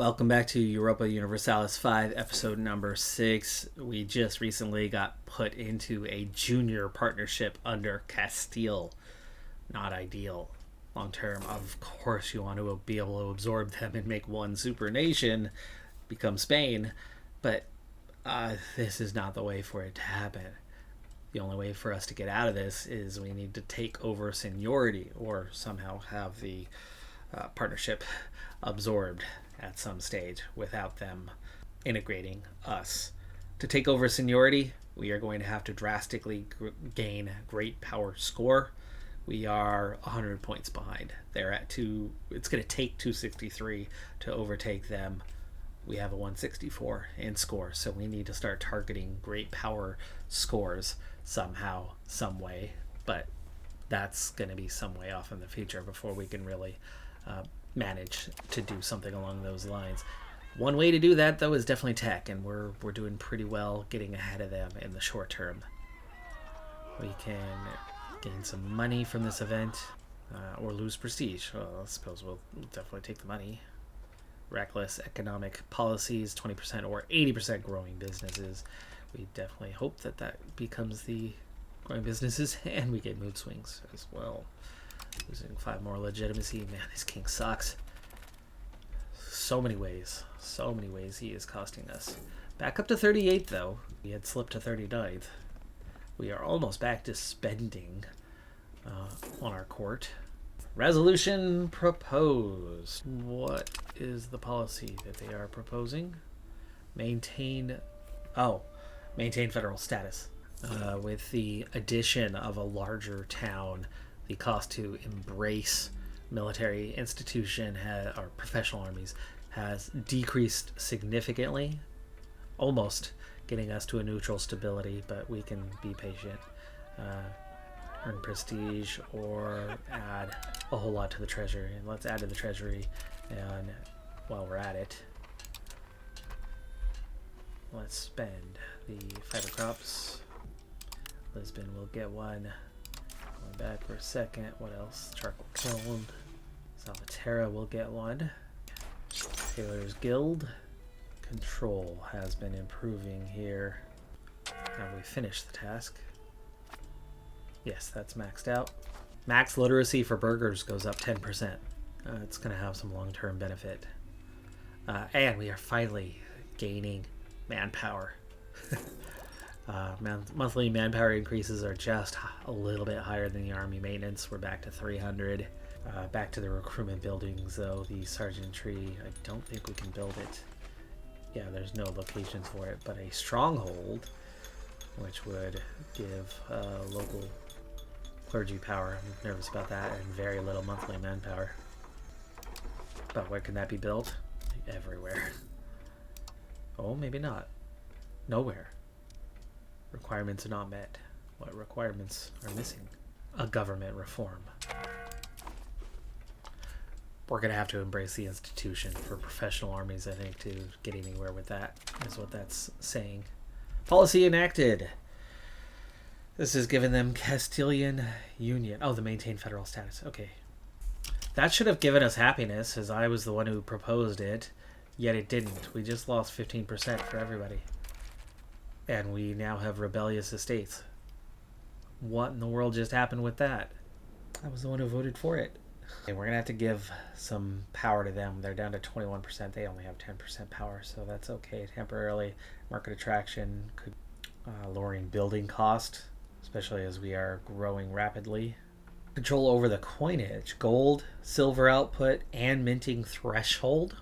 Welcome back to Europa Universalis 5, episode number 6. We just recently got put into a junior partnership under Castile. Not ideal. Long term, of course, you want to be able to absorb them and make one super nation become Spain, but this is not the way for it to happen. The only way for us to get out of this is we need to take over seniority or somehow have the partnership absorbed at some stage without them integrating us. To take over seniority, we are going to have to drastically gain great power score. We are 100 points behind. They're at 2. It's going to take 263 to overtake them. We have a 164 in score, so we need to start targeting great power scores somehow, some way. But that's going to be some way off in the future before we can really manage to do something along those lines. One way to do that, though, is definitely tech, and we're doing pretty well getting ahead of them in the short term. We can gain some money from this event, or lose prestige. Well, I suppose we'll definitely take the money. Reckless economic policies, 20% or 80% growing businesses. We definitely hope that becomes the growing businesses, and we get mood swings as well. Losing 5 more legitimacy. Man, this king sucks. So many ways he is costing us. Back up to 38, though. We had slipped to 39th. We are almost back to spending on our court. Resolution proposed. What is the policy that they are proposing? Maintain federal status. With the addition of a larger town, the cost to embrace military institution or professional armies has decreased significantly, almost getting us to a neutral stability, but we can be patient. Earn prestige or add a whole lot to the treasury. And let's add to the treasury, and while we're at it, let's spend the fiber crops. Lisbon will get one. Going back for a second, what else? Charcoal kiln. Salvatierra will get one. Taylor's Guild. Control has been improving here. Have we finished the task? Yes, that's maxed out. Max literacy for burgers goes up 10%. It's going to have some long-term benefit. And we are finally gaining manpower. Monthly manpower increases are just a little bit higher than the army maintenance. We're back to 300. Back to the recruitment buildings, though. The sergeantry, I don't think we can build it. Yeah, there's no locations for it, but a stronghold, which would give local clergy power. I'm nervous about that, and very little monthly manpower. But where can that be built? Everywhere. Oh, maybe not. Nowhere. Requirements are not met. What requirements are missing? A government reform. We're going to have to embrace the institution for professional armies, I think, to get anywhere with that, is what that's saying. Policy enacted. This is giving them Castilian Union. Oh, the maintain federal status. Okay. That should have given us happiness, as I was the one who proposed it, yet it didn't. We just lost 15% for everybody. And we now have rebellious estates. What in the world just happened with that? I was the one who voted for it. Okay, we're going to have to give some power to them. They're down to 21%. They only have 10% power, so that's okay. Temporarily, market attraction could lowering building cost, especially as we are growing rapidly. Control over the coinage, gold, silver output, and minting threshold.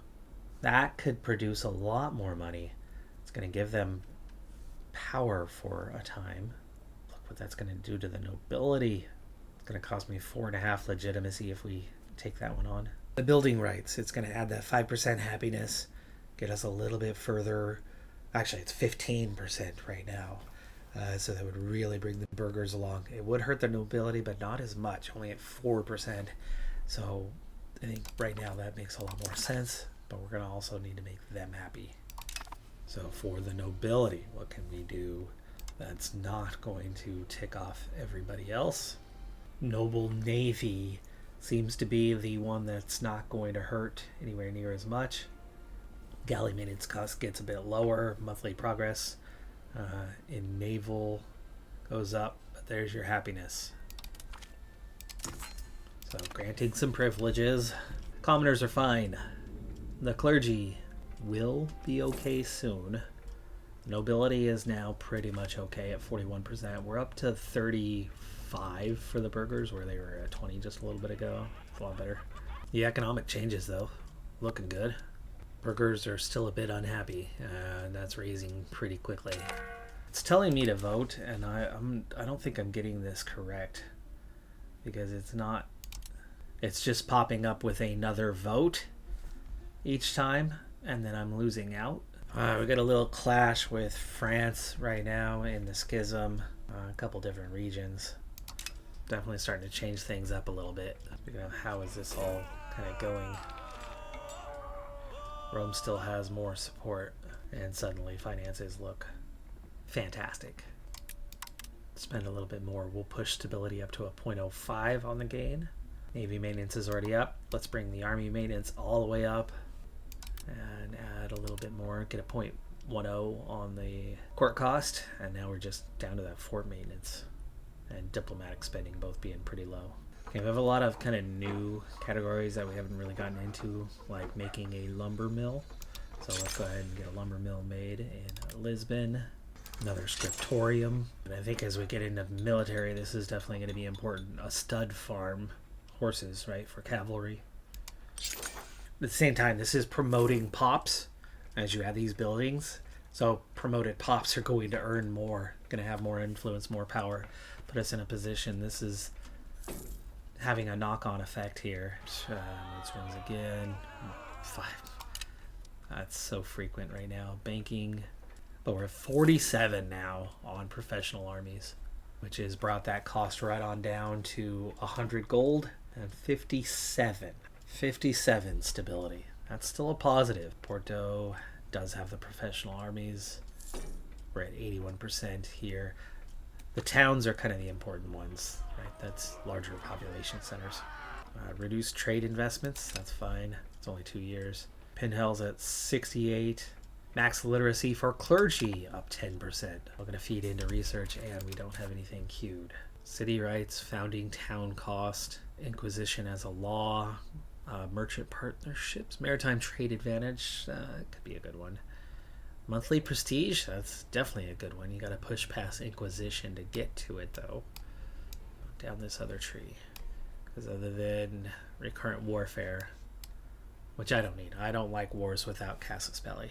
That could produce a lot more money. It's going to give them power for a time. Look what that's going to do to the nobility. It's going to cost me 4.5 legitimacy if we take that one on. The building rights, it's going to add that 5% happiness, get us a little bit further. Actually, it's 15% right now. So that would really bring the burghers along. It would hurt the nobility, but not as much, only at 4%. So I think right now that makes a lot more sense, but we're going to also need to make them happy. So for the nobility, what can we do that's not going to tick off everybody else? Noble Navy seems to be the one that's not going to hurt anywhere near as much. Galley maintenance cost gets a bit lower. Monthly progress in Naval goes up, but there's your happiness. So granting some privileges. Commoners are fine. The clergy will be okay soon. Nobility is now pretty much okay at 41%. We're up to 35 for the burghers, where they were at 20 just a little bit ago. It's a lot better. The economic changes, though, looking good. Burghers are still a bit unhappy, and that's raising pretty quickly. It's telling me to vote, and I don't think I'm getting this correct, because it's not. It's just popping up with another vote each time, and then I'm losing out. We got a little clash with France right now in the schism. A couple different regions. Definitely starting to change things up a little bit. How is this all kind of going? Rome still has more support, and suddenly finances look fantastic. Spend a little bit more. We'll push stability up to a 0.05 on the gain. Navy maintenance is already up. Let's bring the Army maintenance all the way up and add a little bit more. Get a 0.10 on the court cost, and now we're just down to that fort maintenance and diplomatic spending both being pretty low. Okay, we have a lot of kind of new categories that we haven't really gotten into, like making a lumber mill. So let's go ahead and get a lumber mill made in Lisbon. Another scriptorium. And I think as we get into military, this is definitely going to be important. A stud farm. Horses, right, for cavalry. At the same time, this is promoting pops as you have these buildings. So promoted pops are going to earn more, going to have more influence, more power, put us in a position. This is having a knock-on effect here. Let's run again. 5. That's so frequent right now. Banking. But we're at 47 now on professional armies, which has brought that cost right on down to 100 gold. And 57 stability. That's still a positive. Porto does have the professional armies. We're at 81% here. The towns are kind of the important ones, right? That's larger population centers. Reduced trade investments, that's fine. It's only 2 years. Pinhell's at 68. Max literacy for clergy up 10%. We're going to feed into research, and we don't have anything queued. City rights, founding town cost, Inquisition as a law, merchant partnerships, maritime trade advantage, could be a good one. Monthly prestige, that's definitely a good one. You got to push past Inquisition to get to it, though. Down this other tree. Because other than recurrent warfare, which I don't need. I don't like wars without casus belli.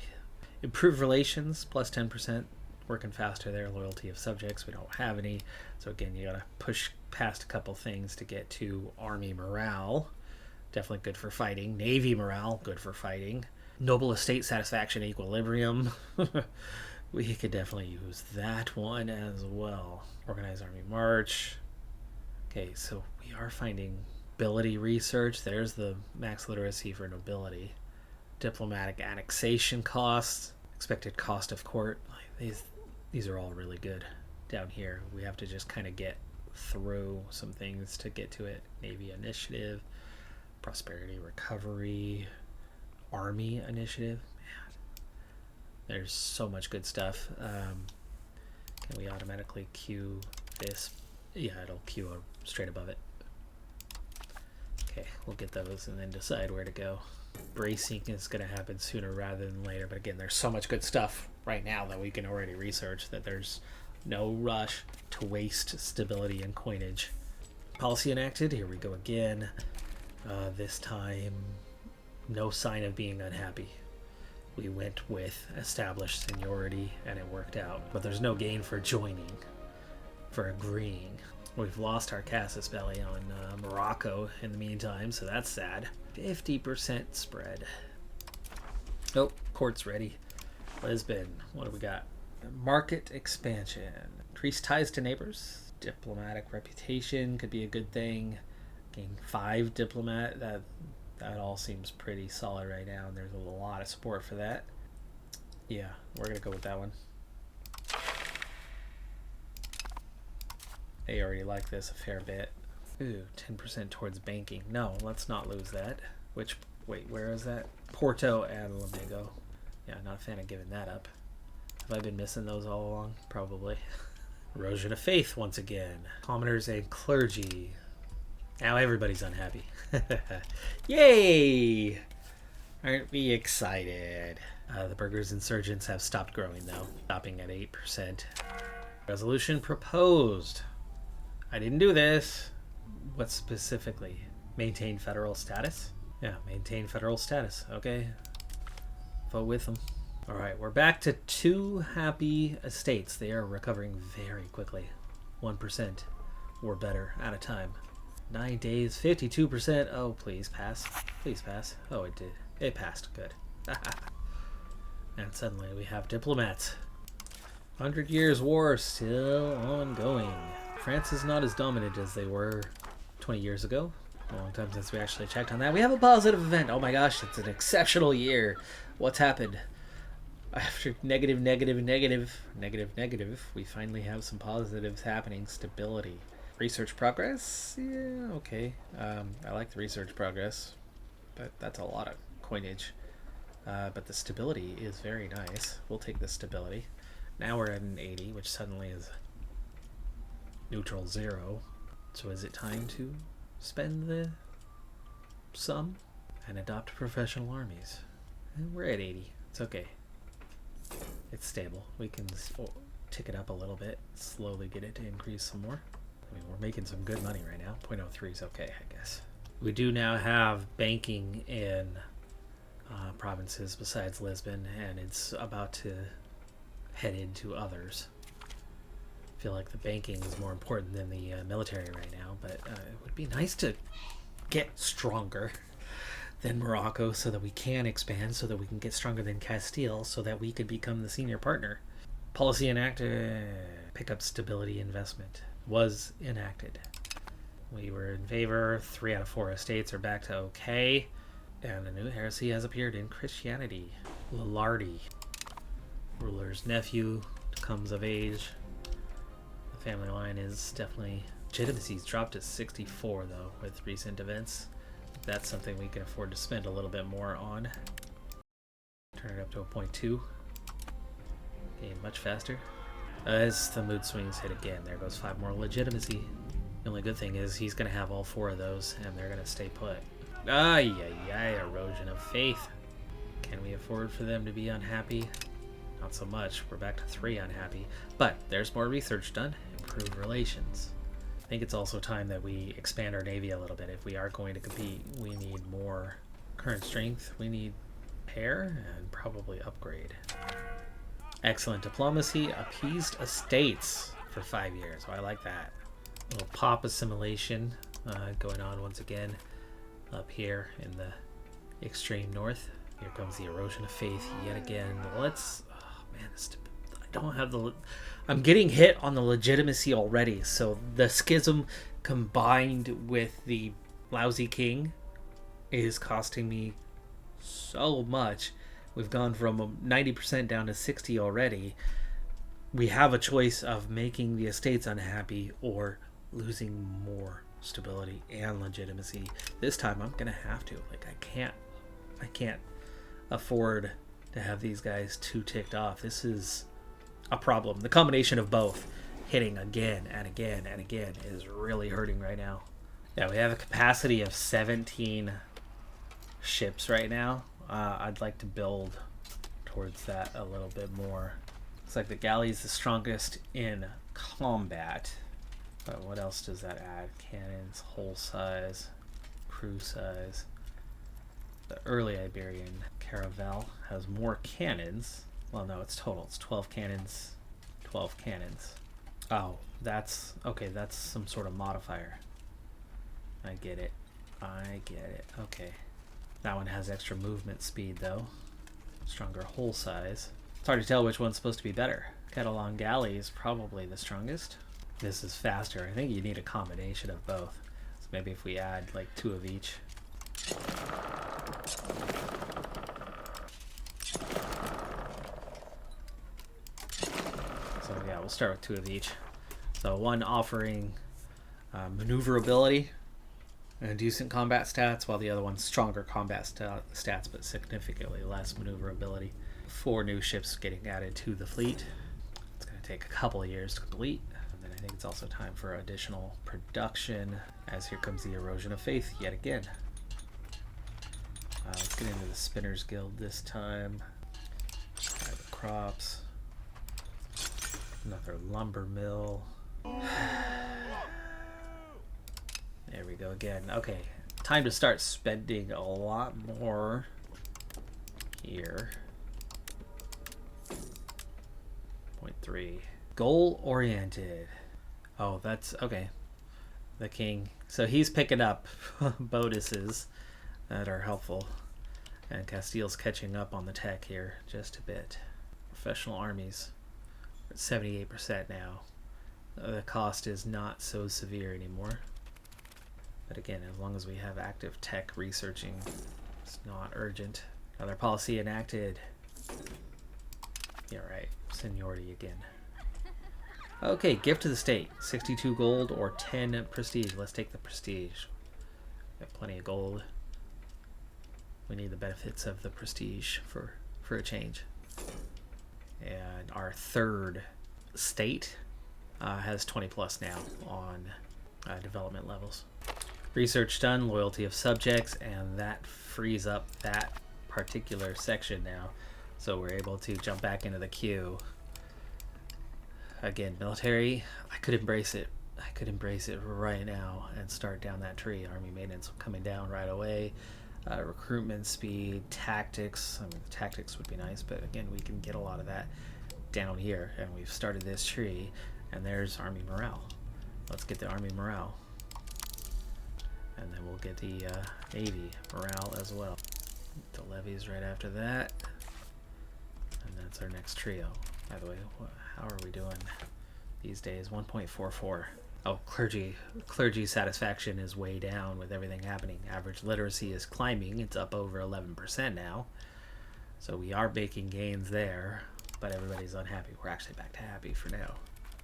Improved relations, plus 10%. Working faster there. Loyalty of subjects, we don't have any. So again, you gotta push past a couple things to get to army morale. Definitely good for fighting. Navy morale, good for fighting. Noble estate satisfaction equilibrium. We could definitely use that one as well. Organized army march. Okay, so we are finding ability research. There's the max literacy for nobility. Diplomatic annexation costs. Expected cost of court. These are all really good. Down here, we have to just kind of get through some things to get to it. Navy initiative, prosperity recovery, army initiative. Man, there's so much good stuff. Can we automatically queue this? Yeah, it'll queue straight above it. Okay, we'll get those and then decide where to go. Bracing is going to happen sooner rather than later, but again, there's so much good stuff right now that we can already research that there's no rush to waste stability and coinage. Policy enacted, here we go again. This time, no sign of being unhappy. We went with established seniority and it worked out, but there's no gain for joining, for agreeing. We've lost our casus belli on Morocco in the meantime, so that's sad. 50% spread. Oh, court's ready. Lisbon, what do we got? Market expansion. Increased ties to neighbors. Diplomatic reputation could be a good thing. Gain 5 diplomat. That all seems pretty solid right now, and there's a lot of support for that. Yeah, we're going to go with that one. They already like this a fair bit. Ooh, 10% towards banking. No, let's not lose that. Wait, where is that? Porto and Lamigo. Yeah, not a fan of giving that up. Have I been missing those all along? Probably. Erosion of faith once again. Commoners and clergy. Now everybody's unhappy. Yay! Aren't we excited? The burghers insurgents have stopped growing though, stopping at 8%. Resolution proposed. I didn't do this. What specifically? Maintain federal status? Yeah, maintain federal status. Okay. Vote with them. Alright, we're back to 2 happy estates. They are recovering very quickly. 1% or better at a time. 9 days, 52%. Oh, please pass. Please pass. Oh, it did. It passed. Good. And suddenly we have diplomats. 100 Years' War still ongoing. France is not as dominant as they were 20 years ago. A long time since we actually checked on that. We have a positive event. Oh my gosh, it's an exceptional year. What's happened? After negative, we finally have some positives happening. Stability. Research progress? Yeah, okay. I like the research progress, but that's a lot of coinage. But the stability is very nice. We'll take the stability. Now we're at an 80, which suddenly is neutral 0. So is it time to spend the sum and adopt professional armies? And we're at 80. It's okay. It's stable. We can tick it up a little bit, slowly get it to increase some more. I mean, we're making some good money right now. 0.03 is okay, I guess. We do now have banking in provinces besides Lisbon, and it's about to head into others. I feel like the banking is more important than the military right now, but it would be nice to get stronger than Morocco so that we can expand, so that we can get stronger than Castile, so that we could become the senior partner. Policy enacted. Pick up stability investment. Was enacted. We were in favor. 3 out of 4 estates are back to okay. And a new heresy has appeared in Christianity. Lombardy. Ruler's nephew comes of age. The family line is definitely... Legitimacy's dropped to 64 though with recent events. That's something we can afford to spend a little bit more on. Turn it up to a 0.2. Gain much faster. As the mood swings hit again, there goes 5 more legitimacy. The only good thing is he's going to have all 4 of those, and they're going to stay put. Erosion of faith. Can we afford for them to be unhappy? Not so much. We're back to 3 unhappy. But there's more research done. Improved relations. I think it's also time that we expand our navy a little bit. If we are going to compete, we need more current strength. We need pair and probably upgrade. Excellent diplomacy. Appeased estates for 5 years. Oh, I like that. A little pop assimilation going on once again up here in the extreme north. Here comes the erosion of faith yet again. Let's... Oh man, I don't have the... I'm getting hit on the legitimacy already. So the schism combined with the Lousy King is costing me so much. We've gone from 90% down to 60 already. We have a choice of making the estates unhappy or losing more stability and legitimacy. This time I'm gonna have to. Like, I can't afford to have these guys too ticked off. This is a problem. The combination of both hitting again and again and again is really hurting right now. Yeah, we have a capacity of 17 ships right now. I'd like to build towards that a little bit more. Looks like the galley is the strongest in combat. But what else does that add? Cannons, hull size, crew size. The early Iberian Caravel has more cannons. Well, no, it's total. It's 12 cannons. 12 cannons. Oh, that's... Okay, that's some sort of modifier. I get it. Okay. That one has extra movement speed, though. Stronger hull size. It's hard to tell which one's supposed to be better. Catalan Galley is probably the strongest. This is faster. I think you need a combination of both. So maybe if we add, like, 2 of each. So yeah, we'll start with 2 of each. So one offering maneuverability and decent combat stats, while the other one's stronger combat stats but significantly less maneuverability. 4 new ships getting added to the fleet. It's going to take a couple of years to complete. And then I think it's also time for additional production, as here comes the erosion of faith yet again. Let's get into the Spinners Guild this time. The crops. Another lumber mill. There we go again. Okay, time to start spending a lot more here. 0.3. Goal oriented. Oh, that's okay. The king. So he's picking up bonuses that are helpful. And Castile's catching up on the tech here just a bit. Professional armies. 78% now. The cost is not so severe anymore. But again, as long as we have active tech researching, it's not urgent. Another policy enacted. Yeah, right. Seniority again. Okay, gift to the state. 62 gold or 10 prestige. Let's take the prestige. Got plenty of gold. We need the benefits of the prestige for a change. And our third state has 20 plus now on development levels. Research done, loyalty of subjects, and that frees up that particular section now. So we're able to jump back into the queue. Again, military, I could embrace it. I could embrace it right now and start down that tree. Army maintenance coming down right away. Recruitment speed, tactics. I mean, the tactics would be nice, but again, we can get a lot of that down here. And we've started this tree, and there's army morale. Let's get the army morale. And then we'll get the Navy morale as well. The levies right after that. And that's our next trio. By the way, how are we doing these days? 1.44. Oh, clergy satisfaction is way down with everything happening. Average literacy is climbing. It's up over 11% now. So we are making gains there, but everybody's unhappy. We're actually back to happy for now.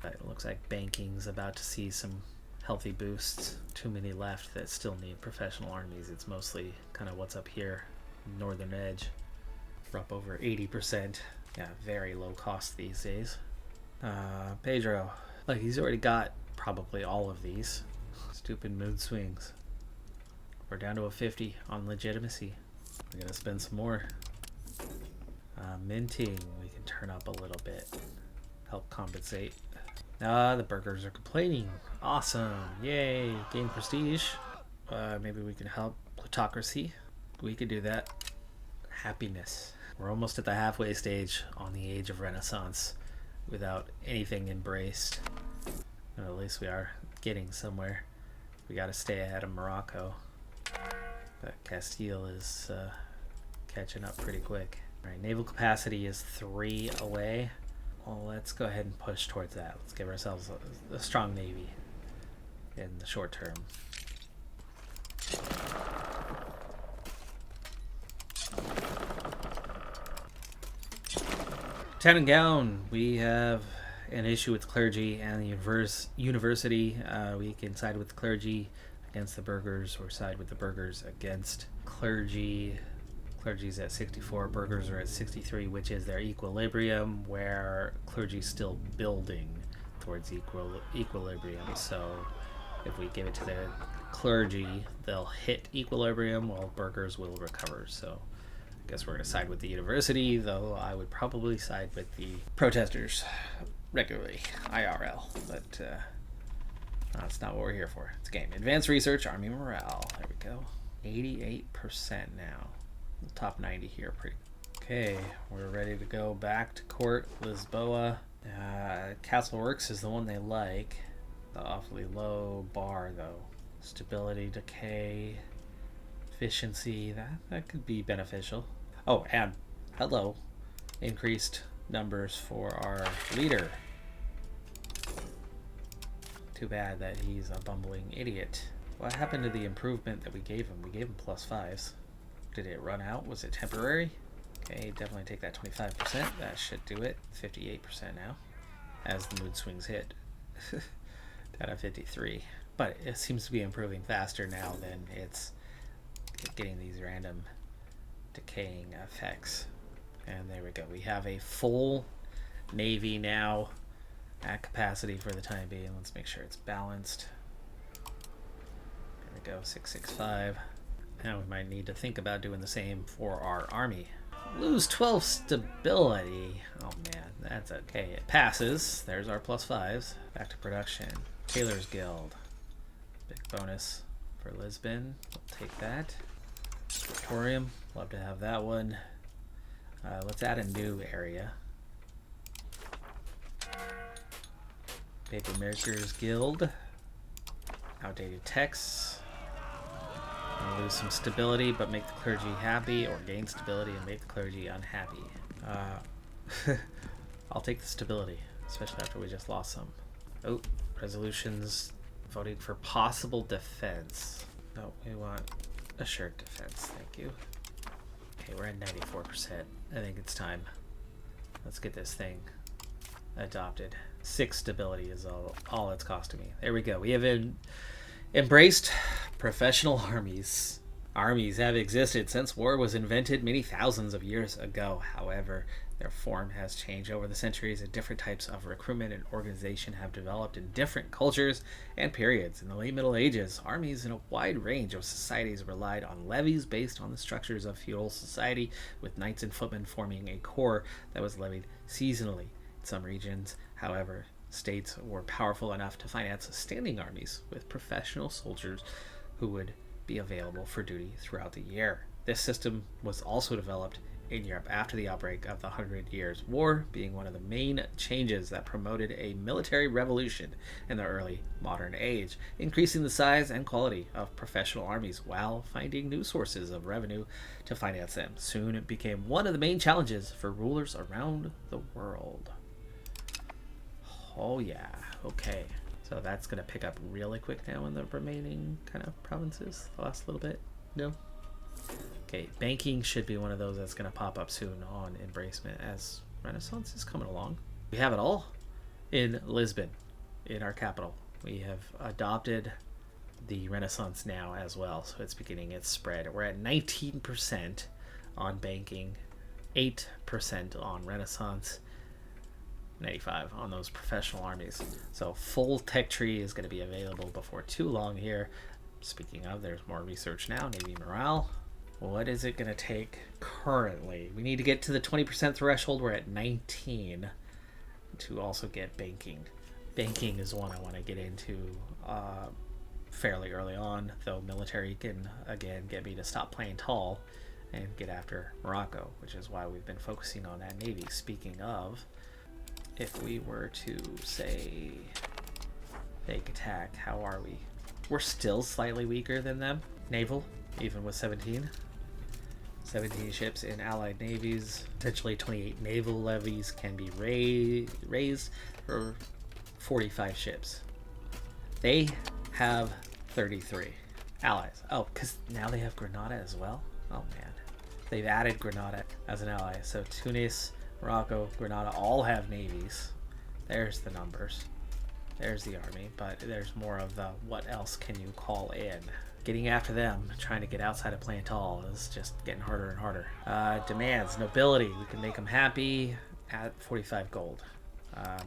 But it looks like banking's about to see some healthy boosts. Too many left that still need professional armies. It's mostly kind of what's up here, northern edge. We're up over 80%. Yeah, very low cost these days. Pedro, look, he's already got probably all of these. Stupid mood swings. We're down to a 50 on legitimacy. We're gonna spend some more. Minting, we can turn up a little bit. Help compensate. The burgers are complaining. Awesome. Yay. Gain prestige. Maybe we can help plutocracy. We could do that. Happiness. We're almost at the halfway stage on the age of Renaissance without anything embraced. But at least we are getting somewhere. We got to stay ahead of Morocco. But Castile is catching up pretty quick. All right, naval capacity is 3 away. Well, let's go ahead and push towards that. Let's give ourselves a strong navy in the short term. Town and gown, we have an issue with clergy and the university. We can side with the clergy against the burghers or side with the burghers against clergy. Clergy's at 64, burghers are at 63, which is their equilibrium, where clergy's still building towards equilibrium. So if we give it to the clergy, they'll hit equilibrium while burghers will recover. So I guess we're going to side with the university, though I would probably side with the protesters regularly, IRL. But that's not what we're here for. It's a game. Advanced research, army morale. There we go. 88% now. Top 90 here. Pretty. Okay, we're ready to go back to court. Lisboa. Castle Works is the one they like. The awfully low bar, though. Stability, decay, efficiency. That could be beneficial. Oh, and hello. Increased numbers for our leader. Too bad that he's a bumbling idiot. What happened to the improvement that we gave him? We gave him +5s. Did it run out? Was it temporary? Okay, definitely take that 25%. That should do it. 58% now. As the mood swings hit. Down at 53. But it seems to be improving faster now than it's getting these random decaying effects. And there we go. We have a full Navy now at capacity for the time being. Let's make sure it's balanced. There we go, 665. Now we might need to think about doing the same for our Army. Lose 12 stability. Oh man, that's okay. It passes. There's our +5s. Back to production. Tailor's Guild. Big bonus for Lisbon. We'll take that. Victorium. Love to have that one. Let's add a new area. Papermakers Guild. Outdated texts. Lose some stability but make the clergy happy, or gain stability and make the clergy unhappy. I'll take the stability, especially after we just lost some. Oh, resolutions voting for possible defense. No, we want assured defense. Thank you. Okay, we're at 94%. I think it's time. Let's get this thing adopted. 6 stability is all it's costing me. There we go. We have embraced professional armies. Armies have existed since war was invented many thousands of years ago. However, their form has changed over the centuries, and different types of recruitment and organization have developed in different cultures and periods. In the late Middle Ages, armies in a wide range of societies relied on levies based on the structures of feudal society, with knights and footmen forming a corps that was levied seasonally. In some regions, however, states were powerful enough to finance standing armies with professional soldiers who would be available for duty throughout the year. This system was also developed in Europe after the outbreak of the 100 Years' War, being one of the main changes that promoted a military revolution in the early modern age, increasing the size and quality of professional armies while finding new sources of revenue to finance them. Soon it became one of the main challenges for rulers around the world. Oh yeah, okay. So that's going to pick up really quick now in the remaining kind of provinces, the last little bit. No? Okay, banking should be one of those that's going to pop up soon on embracement as Renaissance is coming along. We have it all in Lisbon, in our capital. We have adopted the Renaissance now as well, so it's beginning its spread. We're at 19% on banking, 8% on Renaissance, 95 on those professional armies. So full tech tree is going to be available before too long here. Speaking of, there's more research now. Navy morale. What is it going to take currently? We need to get to the 20% threshold. We're at 19 to also get banking. Banking is one I want to get into fairly early on, though military can again get me to stop playing tall and get after Morocco, which is why we've been focusing on that Navy. Speaking of, if we were to say fake attack, how are we? We're still slightly weaker than them. Naval, even with 17 ships in allied navies. Potentially 28 naval levies can be raised for 45 ships. They have 33 allies. Oh, because now they have Grenada as well? Oh man. They've added Grenada as an ally. So Tunis, Morocco, Grenada all have navies. There's the numbers. There's the army, but there's more of the what else can you call in. Getting after them, trying to get outside of playing tall is just getting harder and harder. Demands, nobility, we can make them happy at 45 gold.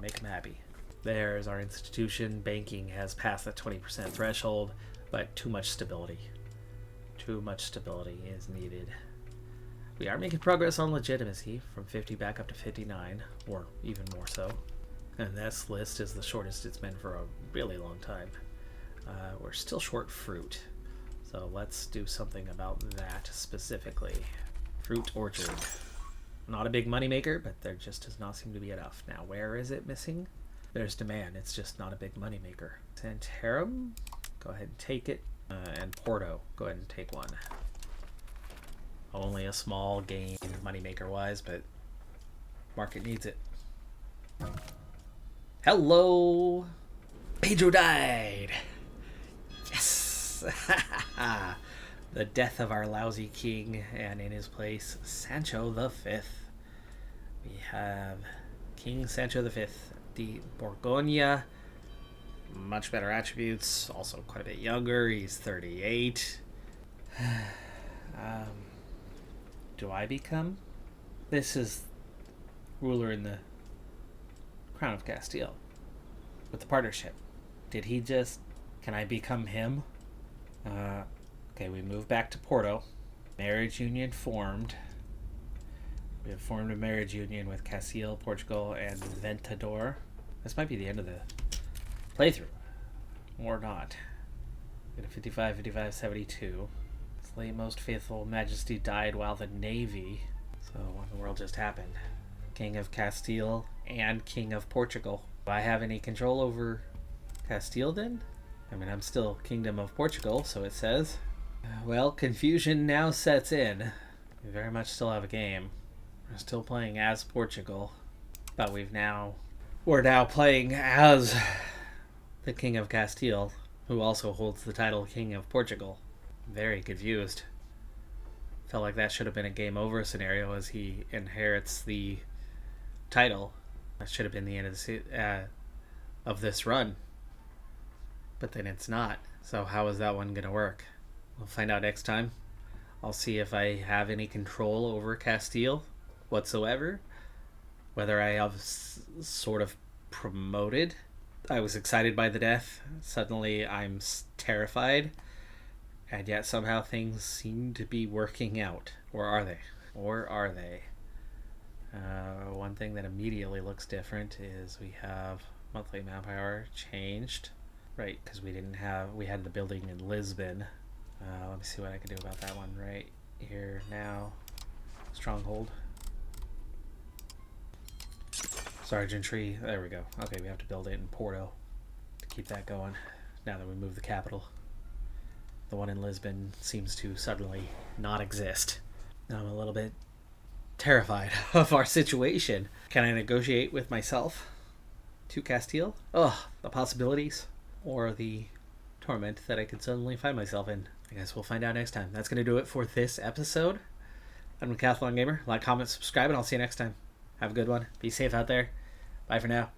Make them happy. There's our institution. Banking has passed the 20% threshold, but too much stability. Too much stability is needed. We are making progress on legitimacy from 50 back up to 59, or even more so. And this list is the shortest it's been for a really long time. We're still short fruit, so let's do something about that specifically. Fruit orchard. Not a big moneymaker, but there just does not seem to be enough. Now, where is it missing? There's demand. It's just not a big moneymaker. Santarum, go ahead and take it. And Porto, go ahead and take one. Only a small gain moneymaker-wise, but market needs it. Hello! Pedro died! Yes! The death of our Lousy King, and in his place, Sancho V. We have King Sancho V, the Borgoña. Much better attributes, also quite a bit younger. He's 38. Do I become This is ruler in the Crown of Castile with the partnership. Did he just... Can I become him? Okay, we move back to Porto. Marriage union formed. We have formed a marriage union with Castile, Portugal, and Ventador. This might be the end of the playthrough. Or not. We had a 55, 55, 72. His late most faithful majesty died while the navy... So what in the world just happened? King of Castile and King of Portugal. Do I have any control over Castile then? I mean, I'm still Kingdom of Portugal, so it says. Well, confusion now sets in. We very much still have a game. We're still playing as Portugal, but we're now playing as the King of Castile, who also holds the title King of Portugal. Very confused. Felt like that should have been a game over scenario as he inherits the title. That should have been the end of this run. But then it's not. So how is that one going to work? We'll find out next time. I'll see if I have any control over Castile whatsoever. Whether I have sort of promoted. I was excited by the death. Suddenly I'm terrified. And yet somehow things seem to be working out. Or are they? One thing that immediately looks different is we have monthly manpower changed. Right, because we had the building in Lisbon. Let me see what I can do about that one right here now. Stronghold. Sergeantry, there we go. Okay, we have to build it in Porto to keep that going now that we move the capital. The one in Lisbon seems to suddenly not exist. Now I'm a little bit terrified of our situation. Can I negotiate with myself to Castile? Ugh, the possibilities. Or the torment that I could suddenly find myself in. I guess we'll find out next time. That's going to do it for this episode. I'm Decathlon Gamer. Like, comment, subscribe, and I'll see you next time. Have a good one. Be safe out there. Bye for now.